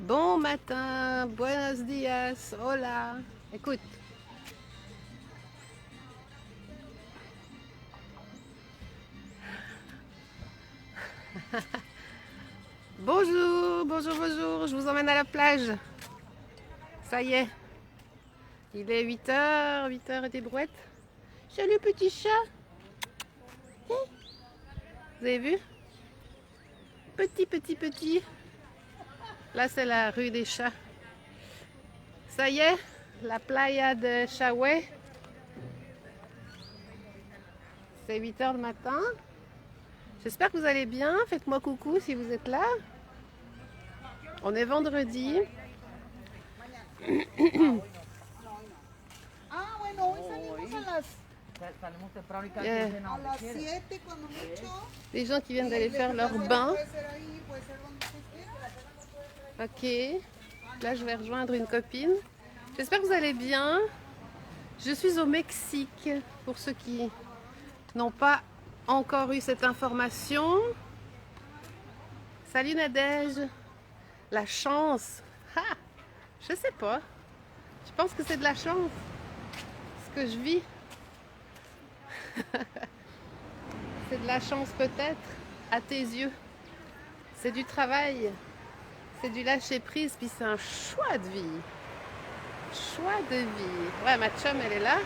Bon matin, buenos dias, hola. Écoute. Bonjour, bonjour, bonjour. Je vous emmène à la plage. Ça y est. Il est 8 h, 8 h et des brouettes. Salut petit chat. Vous avez vu? Petit, petit, petit. Là, c'est la rue des chats. Ça y est, la playa de Chaoué. C'est 8 h le matin. J'espère que vous allez bien. Faites-moi coucou si vous êtes là. On est vendredi. Bueno, hoy salimos Salimos temprano y Yeah. a las 7 cuando mucho. Les gens qui viennent d'aller Y faire la leur playa bain. puede ser ahí, puede ser donde usted quiera. Ok. Là, je vais rejoindre une copine. J'espère que vous allez bien. Je suis au Mexique, pour ceux qui n'ont pas encore eu cette information. Salut Nadège. La chance. Ah, je sais pas. Je pense que c'est de la chance. Ce que je vis. C'est de la chance peut-être, à tes yeux. C'est du travail. C'est du lâcher prise, puis c'est un choix de vie. Choix de vie. Ouais, ma chum, elle est là.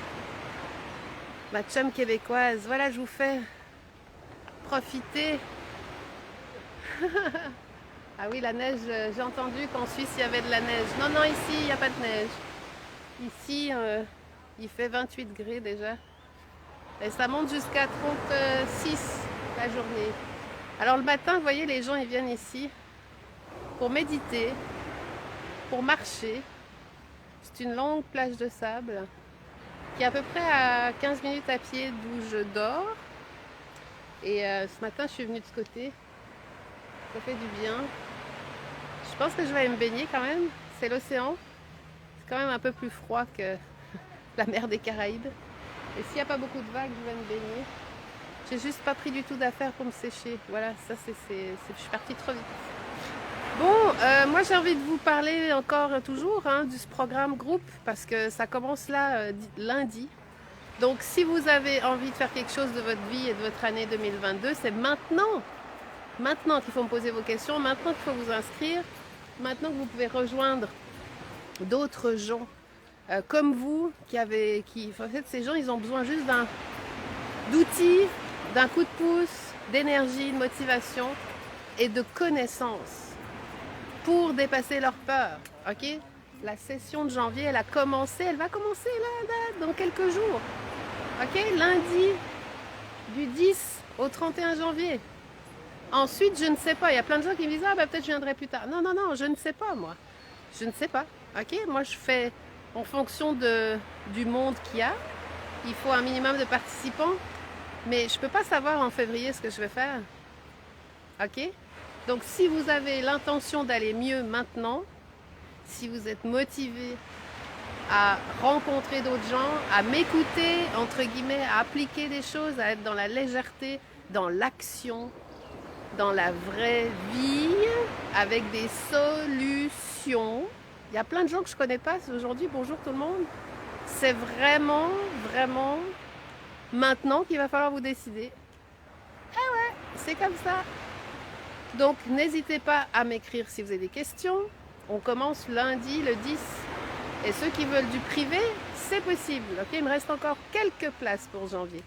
Ma chum québécoise. Voilà, je vous fais profiter. Ah oui, la neige, j'ai entendu qu'en Suisse, il y avait de la neige. Non, non, ici, il n'y a pas de neige. Ici, il fait 28 degrés déjà. Et ça monte jusqu'à 36 la journée. Alors le matin, vous voyez, les gens, ils viennent ici pour méditer, pour marcher. C'est une longue plage de sable qui est à peu près à 15 minutes à pied d'où je dors. Et ce matin, je suis venue de ce côté. Ça fait du bien. Je pense que je vais aller me baigner quand même. C'est l'océan. C'est quand même un peu plus froid que la mer des Caraïbes. Et s'il n'y a pas beaucoup de vagues, je vais me baigner. J'ai juste pas pris du tout d'affaires pour me sécher. Voilà, ça je suis partie trop vite. Bon, moi j'ai envie de vous parler encore toujours du programme groupe parce que ça commence là lundi. Donc si vous avez envie de faire quelque chose de votre vie et de votre année 2022, c'est maintenant. Maintenant qu'il faut me poser vos questions, maintenant qu'il faut vous inscrire, maintenant que vous pouvez rejoindre d'autres gens comme vous en fait, ces gens, ils ont besoin juste d'outils, d'un coup de pouce, d'énergie, de motivation et de connaissances pour dépasser leur peur. Ok? La session de janvier, elle va commencer là, dans quelques jours. Ok? Lundi, du 10 au 31 janvier. Ensuite, je ne sais pas. Il y a plein de gens qui me disent, ah bah peut-être je viendrai plus tard. Non, non, non, je ne sais pas moi. Je ne sais pas. Ok? Moi, je fais en fonction du monde qu'il y a. Il faut un minimum de participants. Mais je ne peux pas savoir en février ce que je vais faire. Ok? Donc si vous avez l'intention d'aller mieux maintenant, si vous êtes motivé à rencontrer d'autres gens, à m'écouter, entre guillemets, à appliquer des choses, à être dans la légèreté, dans l'action, dans la vraie vie, avec des solutions. Il y a plein de gens que je ne connais pas aujourd'hui. Bonjour tout le monde. C'est vraiment, vraiment maintenant qu'il va falloir vous décider. Eh ouais, c'est comme ça. Donc n'hésitez pas à m'écrire si vous avez des questions. On commence lundi le 10. Et ceux qui veulent du privé, c'est possible. Okay, il me reste encore quelques places pour janvier.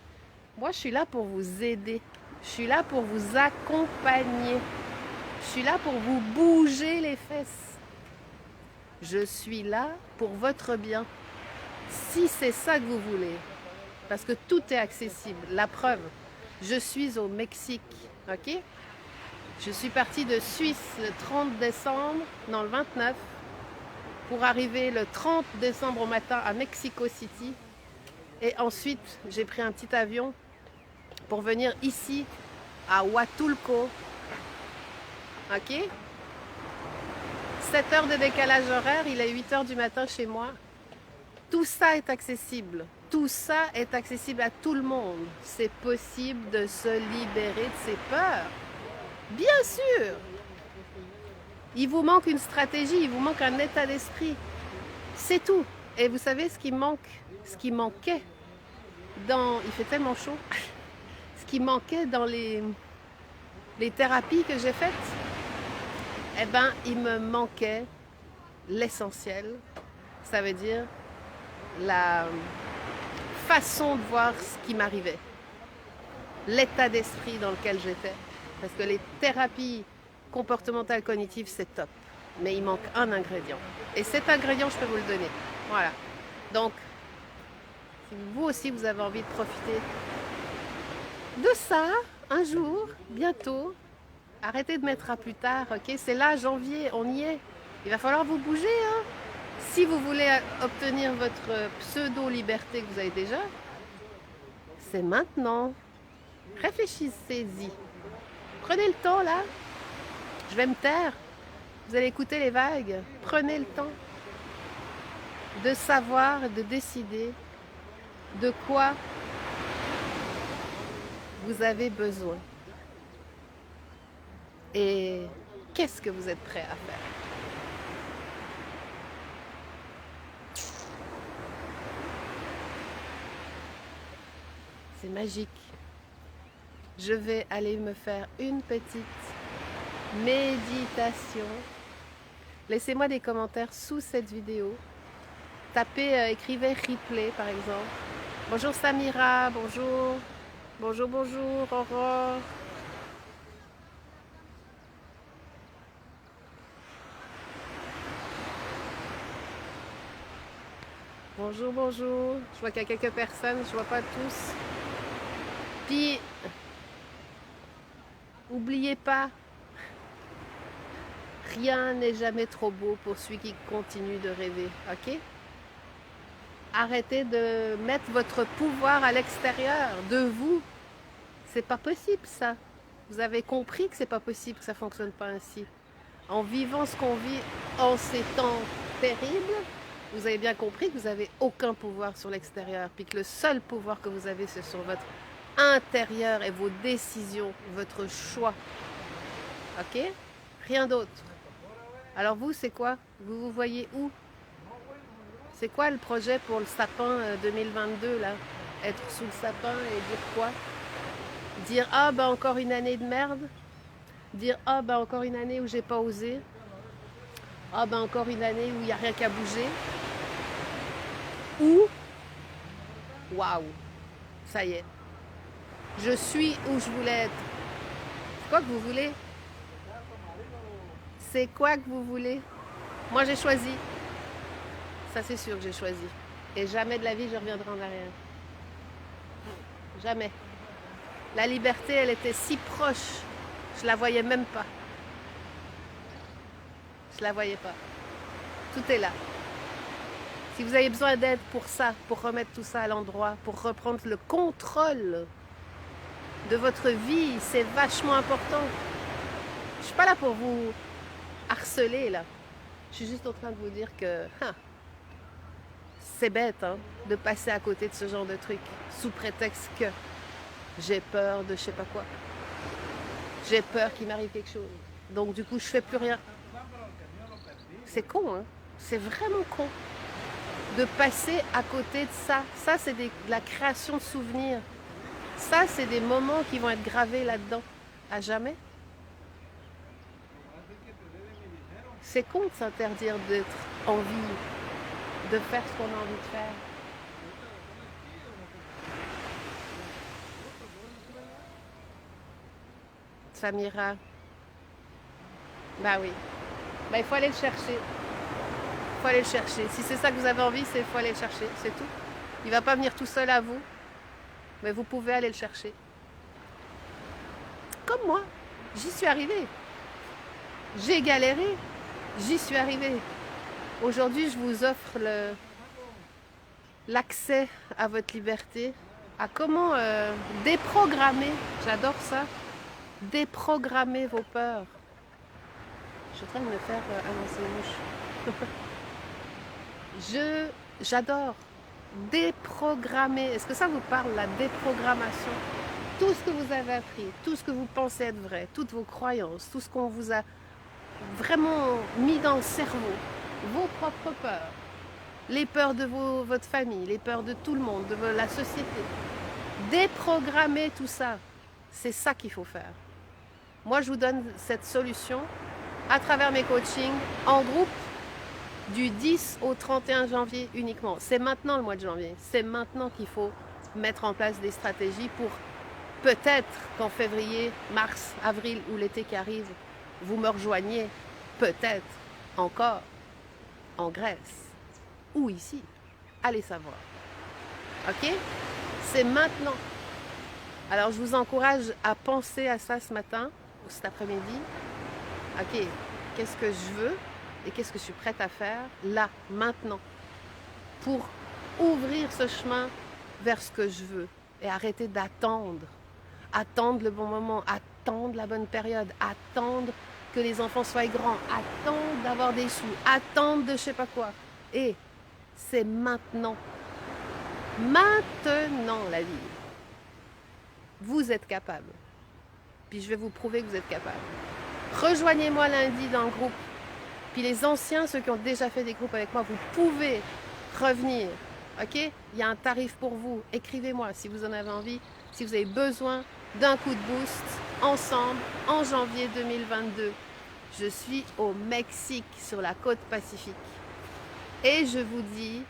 Moi, je suis là pour vous aider. Je suis là pour vous accompagner. Je suis là pour vous bouger les fesses. Je suis là pour votre bien. Si c'est ça que vous voulez. Parce que tout est accessible. La preuve, je suis au Mexique. Ok? Je suis partie de Suisse le 30 décembre, non le 29, pour arriver le 30 décembre au matin à Mexico City. Et ensuite, j'ai pris un petit avion pour venir ici, à Huatulco. Ok? 7 heures de décalage horaire, il est 8 heures du matin chez moi. Tout ça est accessible. Tout ça est accessible à tout le monde. C'est possible de se libérer de ses peurs. Bien sûr! Il vous manque une stratégie, il vous manque un état d'esprit. C'est tout. Et vous savez ce qui manque, ce qui manquait dans... Il fait tellement chaud. Ce qui manquait dans les thérapies que j'ai faites, eh ben, il me manquait l'essentiel. Ça veut dire la façon de voir ce qui m'arrivait. L'état d'esprit dans lequel j'étais. Parce que les thérapies comportementales cognitives, c'est top. Mais il manque un ingrédient. Et cet ingrédient, je peux vous le donner. Voilà. Donc, si vous aussi, vous avez envie de profiter de ça, un jour, bientôt, arrêtez de mettre à plus tard, ok? C'est là, janvier, on y est. Il va falloir vous bouger, hein? Si vous voulez obtenir votre pseudo-liberté que vous avez déjà, c'est maintenant. Réfléchissez-y. Prenez le temps, là. Je vais me taire. Vous allez écouter les vagues. Prenez le temps de savoir, de décider de quoi vous avez besoin. Et qu'est-ce que vous êtes prêt à faire? C'est magique. Je vais aller me faire une petite méditation. Laissez-moi des commentaires sous cette vidéo. Tapez, écrivez replay par exemple. Bonjour Samira, bonjour. Bonjour, bonjour, Aurore. Bonjour, bonjour. Je vois qu'il y a quelques personnes, je vois pas tous. Puis, n'oubliez pas, rien n'est jamais trop beau pour celui qui continue de rêver, ok? Arrêtez de mettre votre pouvoir à l'extérieur de vous. C'est pas possible ça. Vous avez compris que c'est pas possible, que ça fonctionne pas ainsi. En vivant ce qu'on vit en ces temps terribles, vous avez bien compris que vous n'avez aucun pouvoir sur l'extérieur, puis que le seul pouvoir que vous avez, c'est sur votre intérieur et vos décisions, votre choix. Ok? Rien d'autre. Alors vous, c'est quoi? Vous vous voyez où? C'est quoi le projet pour le sapin 2022 là? Être sous le sapin et dire quoi? Dire ah ben encore une année de merde? Dire ah ben encore une année où j'ai pas osé? Ah ben encore une année où il n'y a rien qu'à bouger? Ou waouh, ça y est, je suis où je voulais être. C'est quoi que vous voulez? C'est quoi que vous voulez? Moi j'ai choisi. Ça c'est sûr que j'ai choisi. Et jamais de la vie je reviendrai en arrière. Jamais. La liberté, elle était si proche, je la voyais même pas. Je la voyais pas. Tout est là. Si vous avez besoin d'aide pour ça, pour remettre tout ça à l'endroit, pour reprendre le contrôle de votre vie, c'est vachement important. Je suis pas là pour vous harceler là. Je suis juste en train de vous dire que c'est bête hein, de passer à côté de ce genre de truc sous prétexte que j'ai peur de je sais pas quoi. J'ai peur qu'il m'arrive quelque chose. Donc du coup, je fais plus rien. C'est con, hein? C'est vraiment con de passer à côté de ça. Ça, c'est de la création de souvenirs. Ça, c'est des moments qui vont être gravés là-dedans. À jamais. C'est con de s'interdire d'être en vie, de faire ce qu'on a envie de faire. Samira. Bah oui. Bah, il faut aller le chercher. Il faut aller le chercher. Si c'est ça que vous avez envie, il faut aller le chercher. C'est tout. Il ne va pas venir tout seul à vous. Mais vous pouvez aller le chercher. Comme moi. J'y suis arrivée. J'ai galéré. J'y suis arrivée. Aujourd'hui, je vous offre l'accès à votre liberté. À comment déprogrammer. J'adore ça. Déprogrammer vos peurs. Je suis en train de me faire avancer les mouches. J'adore déprogrammer. Est-ce que ça vous parle, la déprogrammation? Tout ce que vous avez appris, tout ce que vous pensez être vrai, toutes vos croyances, tout ce qu'on vous a vraiment mis dans le cerveau vos propres peurs, les peurs de votre famille, les peurs de tout le monde, de la société. Déprogrammer tout ça, c'est ça qu'il faut faire. Moi, je vous donne cette solution à travers mes coachings en groupe du 10 au 31 janvier uniquement. C'est maintenant le mois de janvier. C'est maintenant qu'il faut mettre en place des stratégies pour peut-être qu'en février, mars, avril ou l'été qui arrive, vous me rejoignez peut-être encore en Grèce ou ici. Allez savoir. Ok? C'est maintenant. Alors je vous encourage à penser à ça ce matin ou cet après-midi. Ok, qu'est-ce que je veux et qu'est-ce que je suis prête à faire là, maintenant, pour ouvrir ce chemin vers ce que je veux et arrêter d'attendre. Attendre le bon moment, attendre la bonne période, attendre que les enfants soient grands, attendre d'avoir des sous, attendre de je sais pas quoi. Et c'est maintenant. Maintenant la vie. Vous êtes capable. Puis je vais vous prouver que vous êtes capable. Rejoignez-moi lundi dans le groupe. Puis les anciens, ceux qui ont déjà fait des groupes avec moi, vous pouvez revenir. Ok? Il y a un tarif pour vous. Écrivez-moi si vous en avez envie, si vous avez besoin d'un coup de boost ensemble en janvier 2022. Je suis au Mexique, sur la côte Pacifique. Et je vous dis,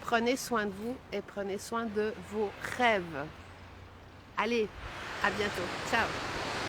prenez soin de vous et prenez soin de vos rêves. Allez, à bientôt. Ciao.